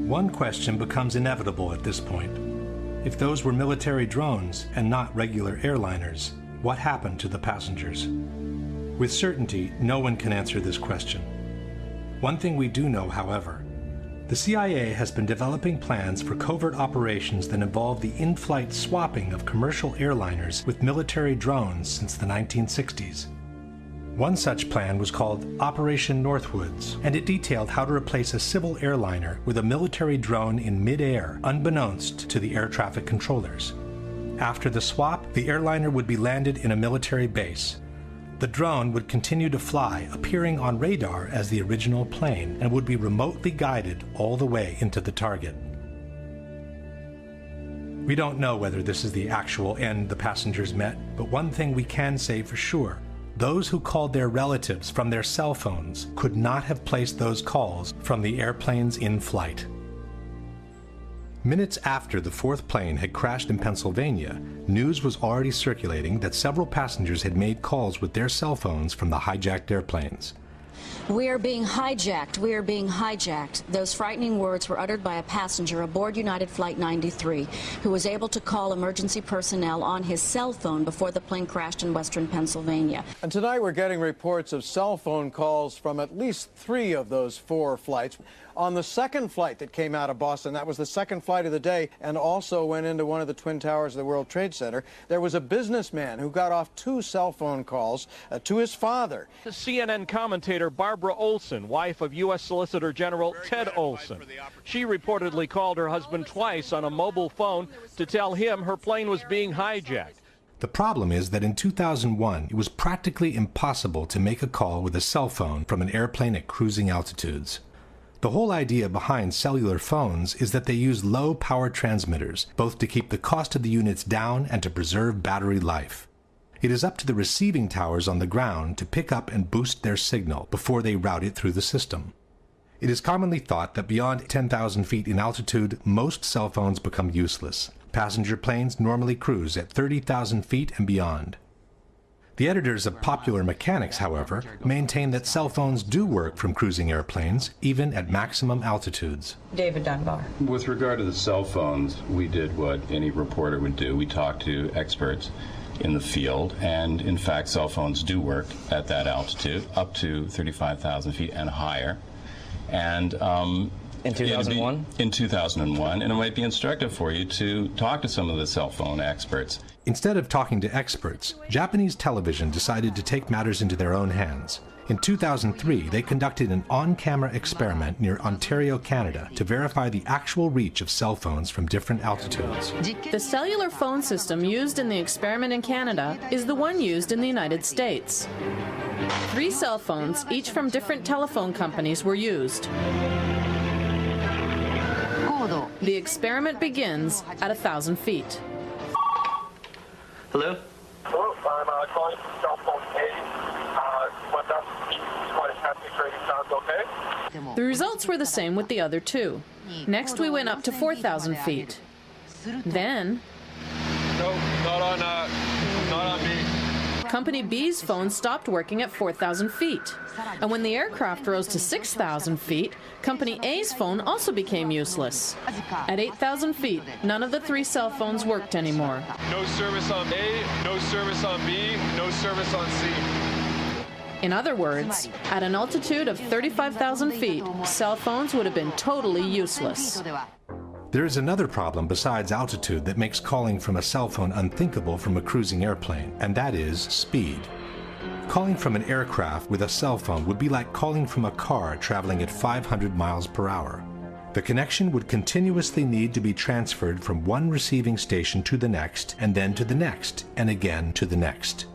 One question becomes inevitable at this point. If those were military drones and not regular airliners, what happened to the passengers? With certainty, no one can answer this question. One thing we do know, however, the CIA has been developing plans for covert operations that involve the in-flight swapping of commercial airliners with military drones since the 1960s. One such plan was called Operation Northwoods, and it detailed how to replace a civil airliner with a military drone in mid-air, unbeknownst to the air traffic controllers. After the swap, the airliner would be landed in a military base. The drone would continue to fly, appearing on radar as the original plane, and would be remotely guided all the way into the target. We don't know whether this is the actual end the passengers met, but one thing we can say for sure: those who called their relatives from their cell phones could not have placed those calls from the airplanes in flight. Minutes after the fourth plane had crashed in Pennsylvania, news was already circulating that several passengers had made calls with their cell phones from the hijacked airplanes. "We are being hijacked. We are being hijacked." Those frightening words were uttered by a passenger aboard United Flight 93 who was able to call emergency personnel on his cell phone before the plane crashed in western Pennsylvania. And tonight we're getting reports of cell phone calls from at least 3 of those 4 flights. On the second flight that came out of Boston, that was the second flight of the day and also went into one of the Twin Towers of the World Trade Center, there was a businessman who got off 2 cell phone calls to his father. CNN commentator Barbara Olson, wife of U.S. Solicitor General Ted Olson. She reportedly called her husband twice on a mobile phone to tell him her plane was being hijacked. The problem is that in 2001, it was practically impossible to make a call with a cell phone from an airplane at cruising altitudes. The whole idea behind cellular phones is that they use low-power transmitters, both to keep the cost of the units down and to preserve battery life. It is up to the receiving towers on the ground to pick up and boost their signal before they route it through the system. It is commonly thought that beyond 10,000 feet in altitude, most cell phones become useless. Passenger planes normally cruise at 30,000 feet and beyond. The editors of Popular Mechanics, however, maintain that cell phones do work from cruising airplanes, even at maximum altitudes. David Dunbar. With regard to the cell phones, we did what any reporter would do. We talked to experts in the field, and in fact, cell phones do work at that altitude, up to 35,000 feet and higher. And in 2001? In 2001, and it might be instructive for you to talk to some of the cell phone experts. Instead of talking to experts, Japanese television decided to take matters into their own hands. In 2003, they conducted an on-camera experiment near Ontario, Canada, to verify the actual reach of cell phones from different altitudes. The cellular phone system used in the experiment in Canada is the one used in the United States. 3 cell phones, each from different telephone companies, were used. The experiment begins at 1,000 feet. Hello? Hello, I'm calling from cell phone A. 1,000 feet, flight taxi trading sounds okay? The results were the same with the other 2. Next, we went up to 4,000 feet. Then, No, not on me. Company B's phone stopped working at 4,000 feet. And when the aircraft rose to 6,000 feet, Company A's phone also became useless. At 8,000 feet, none of the 3 cell phones worked anymore. No service on A, no service on B, no service on C. In other words, at an altitude of 35,000 feet, cell phones would have been totally useless. There is another problem besides altitude that makes calling from a cell phone unthinkable from a cruising airplane, and that is speed. Calling from an aircraft with a cell phone would be like calling from a car traveling at 500 miles per hour. The connection would continuously need to be transferred from one receiving station to the next, and then to the next, and again to the next.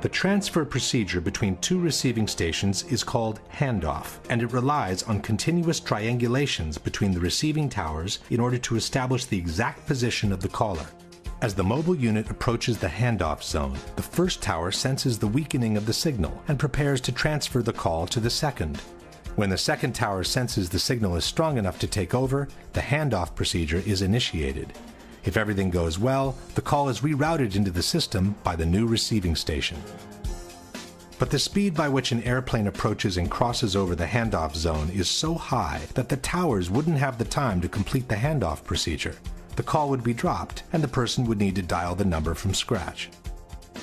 The transfer procedure between 2 receiving stations is called handoff, and it relies on continuous triangulations between the receiving towers in order to establish the exact position of the caller. As the mobile unit approaches the handoff zone, the first tower senses the weakening of the signal and prepares to transfer the call to the second. When the second tower senses the signal is strong enough to take over, the handoff procedure is initiated. If everything goes well, the call is rerouted into the system by the new receiving station. But the speed by which an airplane approaches and crosses over the handoff zone is so high that the towers wouldn't have the time to complete the handoff procedure. The call would be dropped, and the person would need to dial the number from scratch.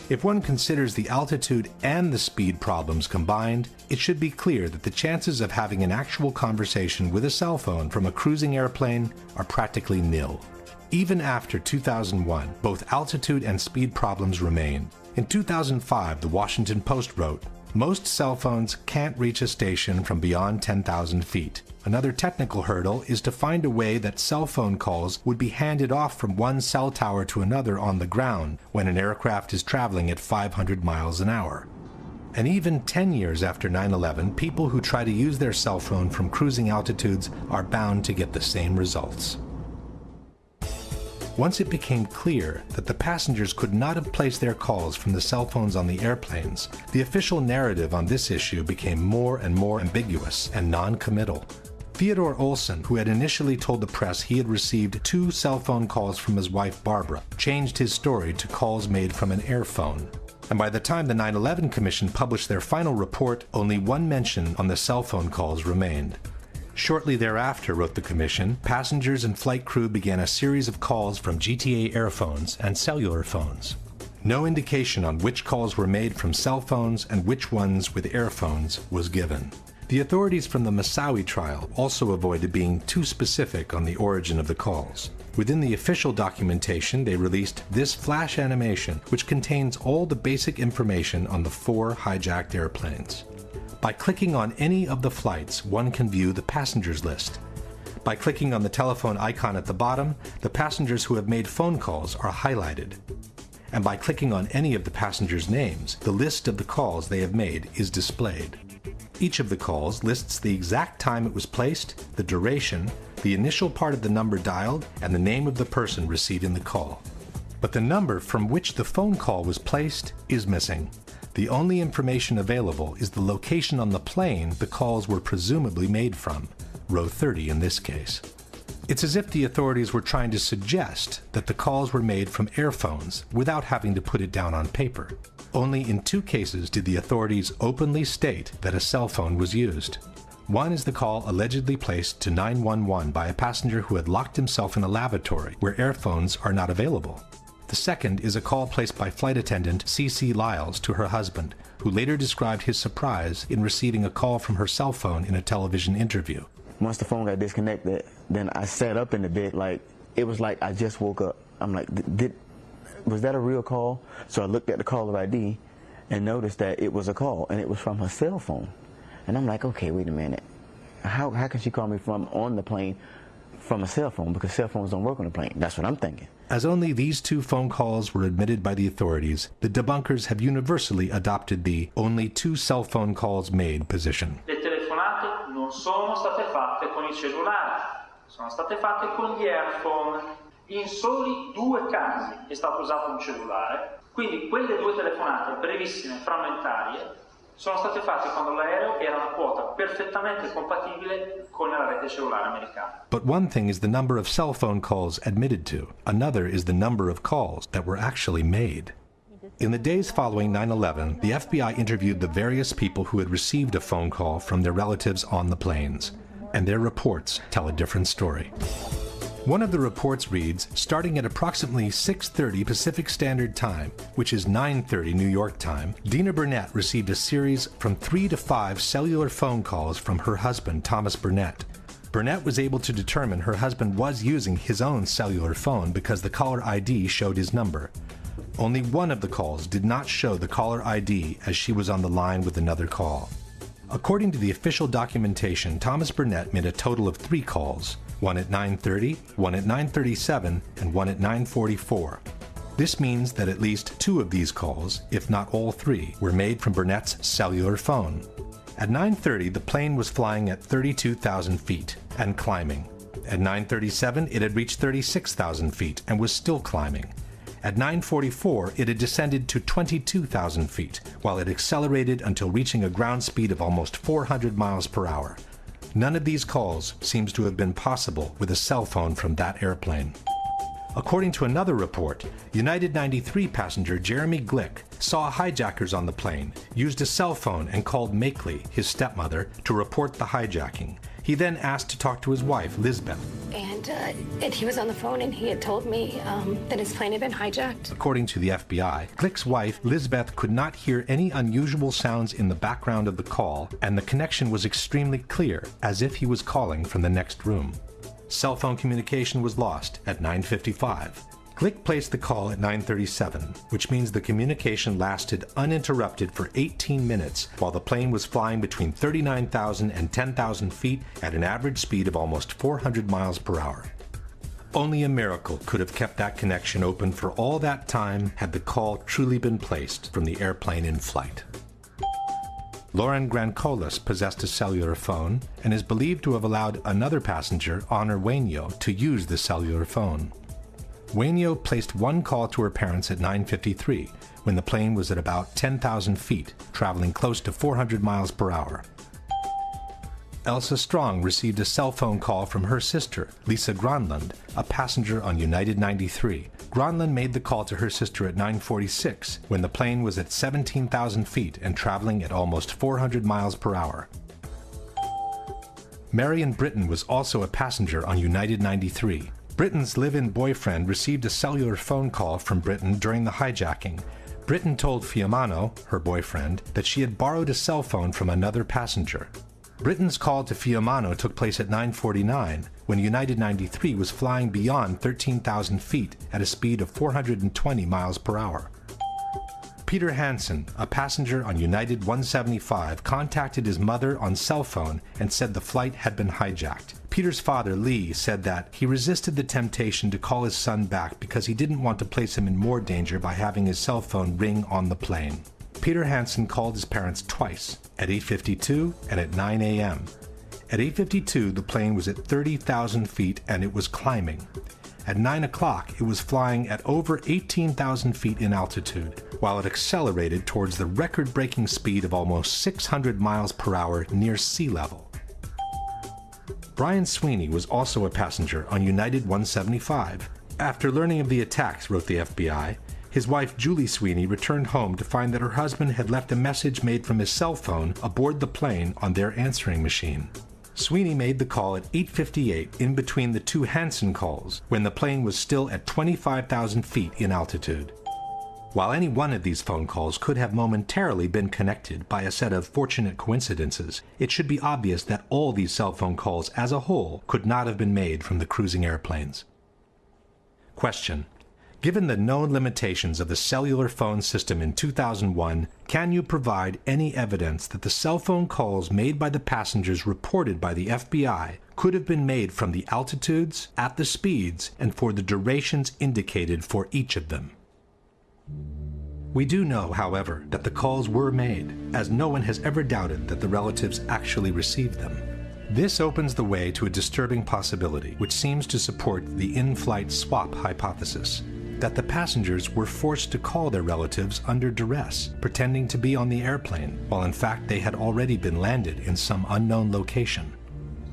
If one considers the altitude and the speed problems combined, it should be clear that the chances of having an actual conversation with a cell phone from a cruising airplane are practically nil. Even after 2001, both altitude and speed problems remain. In 2005, the Washington Post wrote, "Most cell phones can't reach a station from beyond 10,000 feet. Another technical hurdle is to find a way that cell phone calls would be handed off from one cell tower to another on the ground when an aircraft is traveling at 500 miles an hour." And even 10 years after 9/11, people who try to use their cell phone from cruising altitudes are bound to get the same results. Once it became clear that the passengers could not have placed their calls from the cell phones on the airplanes, the official narrative on this issue became more and more ambiguous and non-committal. Theodore Olson, who had initially told the press he had received 2 cell phone calls from his wife Barbara, changed his story to calls made from an airphone. And by the time the 9/11 Commission published their final report, only one mention on the cell phone calls remained. Shortly thereafter, wrote the Commission, passengers and flight crew began a series of calls from GTA airphones and cellular phones. No indication on which calls were made from cell phones and which ones with airphones was given. The authorities from the Moussaoui trial also avoided being too specific on the origin of the calls. Within the official documentation, they released this flash animation, which contains all the basic information on the 4 hijacked airplanes. By clicking on any of the flights, one can view the passengers list. By clicking on the telephone icon at the bottom, the passengers who have made phone calls are highlighted. And by clicking on any of the passengers' names, the list of the calls they have made is displayed. Each of the calls lists the exact time it was placed, the duration, the initial part of the number dialed, and the name of the person receiving the call. But the number from which the phone call was placed is missing. The only information available is the location on the plane the calls were presumably made from, row 30 in this case. It's as if the authorities were trying to suggest that the calls were made from airphones without having to put it down on paper. Only in 2 cases did the authorities openly state that a cell phone was used. One is the call allegedly placed to 911 by a passenger who had locked himself in a lavatory where airphones are not available. The second is a call placed by flight attendant C.C. Lyles to her husband, who later described his surprise in receiving a call from her cell phone in a television interview. Once the phone got disconnected, then I sat up in the bed like, it was like I just woke up. I'm like, was that a real call? So I looked at the caller ID and noticed that it was a call, and it was from her cell phone. And I'm like, okay, wait a minute. How can she call me from on the plane from a cell phone, because cell phones don't work on a plane? That's what I'm thinking. As only these 2 phone calls were admitted by the authorities, the debunkers have universally adopted the only 2 cell phone calls made position. Le telefonate non sono state fatte con i cellulari, sono state fatte con gli earphone. In soli 2 casi è stato usato un cellulare, quindi quelle 2 telefonate brevissime, frammentarie, sono state fatte quando l'aereo era una quota perfettamente compatibile con la rete cellulare americana. But one thing is the number of cell phone calls admitted to. Another is the number of calls that were actually made. In the days following 9/11, the FBI interviewed the various people who had received a phone call from their relatives on the planes, and their reports tell a different story. One of the reports reads, starting at approximately 6:30 Pacific Standard Time, which is 9:30 New York time, Dina Burnett received a series from 3 to 5 cellular phone calls from her husband, Thomas Burnett. Burnett was able to determine her husband was using his own cellular phone because the caller ID showed his number. Only one of the calls did not show the caller ID as she was on the line with another call. According to the official documentation, Thomas Burnett made a total of 3 calls. One at 9:30, one at 9:37, and one at 9:44. This means that at least 2 of these calls, if not all 3, were made from Burnett's cellular phone. At 9:30, the plane was flying at 32,000 feet and climbing. At 9:37, it had reached 36,000 feet and was still climbing. At 9:44, it had descended to 22,000 feet, while it accelerated until reaching a ground speed of almost 400 miles per hour. None of these calls seems to have been possible with a cell phone from that airplane. According to another report, United 93 passenger Jeremy Glick saw hijackers on the plane, used a cell phone and called Makeley, his stepmother, to report the hijacking. He then asked to talk to his wife, Lisbeth. And he was on the phone and he had told me that his plane had been hijacked. According to the FBI, Glick's wife, Lisbeth, could not hear any unusual sounds in the background of the call, and the connection was extremely clear, as if he was calling from the next room. Cell phone communication was lost at 9:55. Glick placed the call at 9:37, which means the communication lasted uninterrupted for 18 minutes while the plane was flying between 39,000 and 10,000 feet at an average speed of almost 400 miles per hour. Only a miracle could have kept that connection open for all that time had the call truly been placed from the airplane in flight. Lauren Grancolas possessed a cellular phone and is believed to have allowed another passenger, Honor Wainio, to use the cellular phone. Wainio placed one call to her parents at 9:53 when the plane was at about 10,000 feet, traveling close to 400 miles per hour. Elsa Strong received a cell phone call from her sister, Lisa Gronlund, a passenger on United 93. Gronlund made the call to her sister at 9:46 when the plane was at 17,000 feet and traveling at almost 400 miles per hour. Marion Britton was also a passenger on United 93. Britton's live-in boyfriend received a cellular phone call from Britton during the hijacking. Britton told Fiumano, her boyfriend, that she had borrowed a cell phone from another passenger. Britton's call to Fiumano took place at 9:49 when United 93 was flying beyond 13,000 feet at a speed of 420 miles per hour. Peter Hansen, a passenger on United 175, contacted his mother on cell phone and said the flight had been hijacked. Peter's father, Lee, said that he resisted the temptation to call his son back because he didn't want to place him in more danger by having his cell phone ring on the plane. Peter Hansen called his parents twice, at 8:52 and at 9 a.m. At 8:52, the plane was at 30,000 feet and it was climbing. At 9 o'clock, it was flying at over 18,000 feet in altitude, while it accelerated towards the record-breaking speed of almost 600 miles per hour near sea level. Brian Sweeney was also a passenger on United 175. After learning of the attacks, wrote the FBI, his wife Julie Sweeney returned home to find that her husband had left a message made from his cell phone aboard the plane on their answering machine. Sweeney made the call at 8:58 in between the two Hansen calls when the plane was still at 25,000 feet in altitude. While any one of these phone calls could have momentarily been connected by a set of fortunate coincidences, it should be obvious that all these cell phone calls as a whole could not have been made from the cruising airplanes. Question: given the known limitations of the cellular phone system in 2001, can you provide any evidence that the cell phone calls made by the passengers reported by the FBI could have been made from the altitudes, at the speeds, and for the durations indicated for each of them? We do know, however, that the calls were made, as no one has ever doubted that the relatives actually received them. This opens the way to a disturbing possibility, which seems to support the in-flight swap hypothesis, that the passengers were forced to call their relatives under duress, pretending to be on the airplane, while in fact they had already been landed in some unknown location.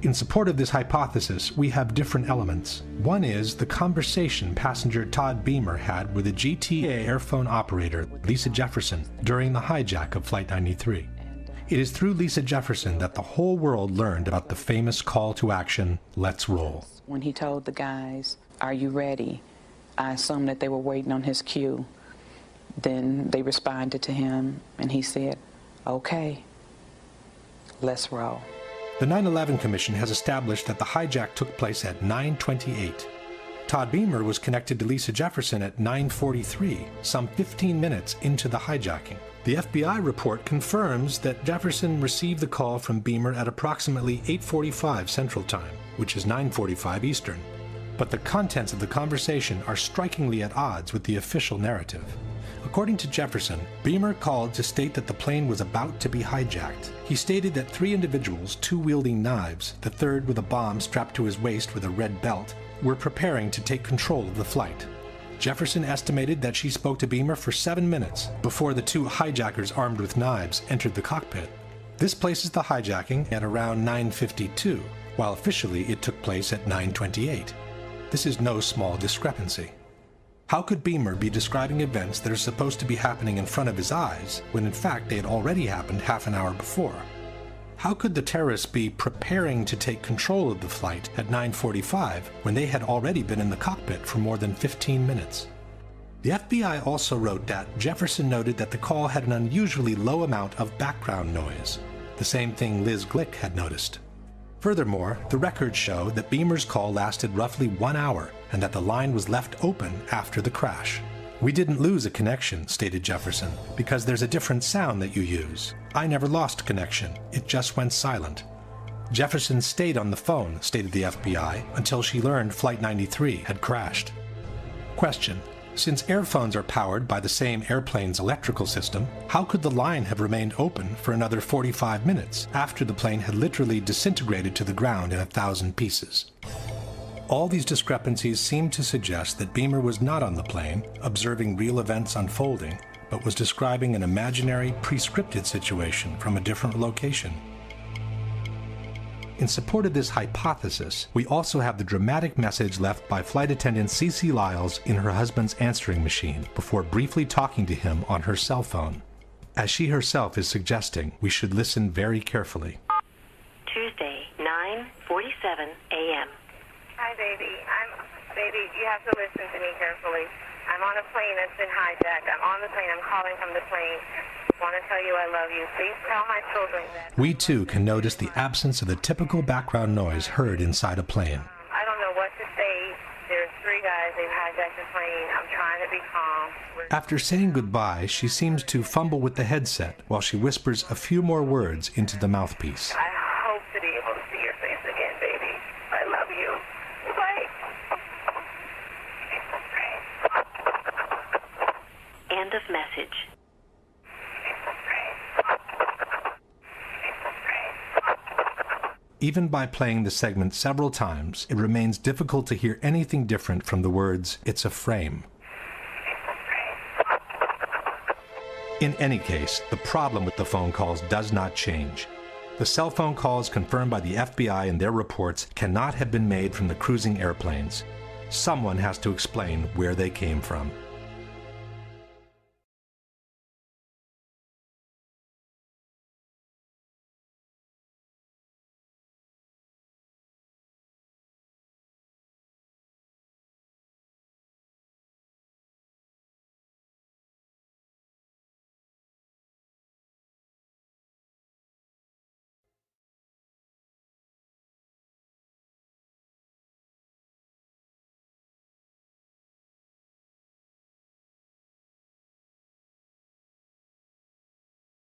In support of this hypothesis, we have different elements. One is the conversation passenger Todd Beamer had with a GTA airphone operator, Lisa Jefferson, during the hijack of Flight 93. It is through Lisa Jefferson that the whole world learned about the famous call to action, "Let's roll." When he told the guys, "Are you ready?" I assumed that they were waiting on his cue. Then they responded to him, and he said, "Okay, let's roll." The 9/11 Commission has established that the hijack took place at 9:28. Todd Beamer was connected to Lisa Jefferson at 9:43, some 15 minutes into the hijacking. The FBI report confirms that Jefferson received the call from Beamer at approximately 8:45 Central Time, which is 9:45 Eastern. But the contents of the conversation are strikingly at odds with the official narrative. According to Jefferson, Beamer called to state that the plane was about to be hijacked. He stated that 3 individuals, 2 wielding knives, the third with a bomb strapped to his waist with a red belt, were preparing to take control of the flight. Jefferson estimated that she spoke to Beamer for 7 minutes before the 2 hijackers armed with knives entered the cockpit. This places the hijacking at around 9:52, while officially it took place at 9:28. This is no small discrepancy. How could Beamer be describing events that are supposed to be happening in front of his eyes when in fact they had already happened half an hour before? How could the terrorists be preparing to take control of the flight at 9:45 when they had already been in the cockpit for more than 15 minutes? The FBI also wrote that Jefferson noted that the call had an unusually low amount of background noise, the same thing Liz Glick had noticed. Furthermore, the records show that Beamer's call lasted roughly 1 hour and that the line was left open after the crash. "We didn't lose a connection," stated Jefferson, "because there's a different sound that you use. I never lost connection. It just went silent." Jefferson stayed on the phone, stated the FBI, until she learned Flight 93 had crashed. Question: since airphones are powered by the same airplane's electrical system, how could the line have remained open for another 45 minutes after the plane had literally disintegrated to the ground in 1,000 pieces? All these discrepancies seem to suggest that Beamer was not on the plane, observing real events unfolding, but was describing an imaginary, pre-scripted situation from a different location. In support of this hypothesis, we also have the dramatic message left by flight attendant Cece Lyles in her husband's answering machine before briefly talking to him on her cell phone. As she herself is suggesting, we should listen very carefully. Tuesday, 9:47 a.m. Hi, baby. Baby, you have to listen to me carefully. I'm on a plane that's been hijacked. I'm on the plane. I'm calling from the plane. I want to tell you I love you. Please tell my children that. We too can notice the absence of the typical background noise heard inside a plane. I don't know what to say. There's 3 guys. They've hijacked the plane. I'm trying to be calm. After saying goodbye, she seems to fumble with the headset while she whispers a few more words into the mouthpiece. I hope to be able to see your face again, baby. I love you. Bye. End of message. Even by playing the segment several times, it remains difficult to hear anything different from the words, "It's a frame." In any case, the problem with the phone calls does not change. The cell phone calls confirmed by the FBI in their reports cannot have been made from the cruising airplanes. Someone has to explain where they came from.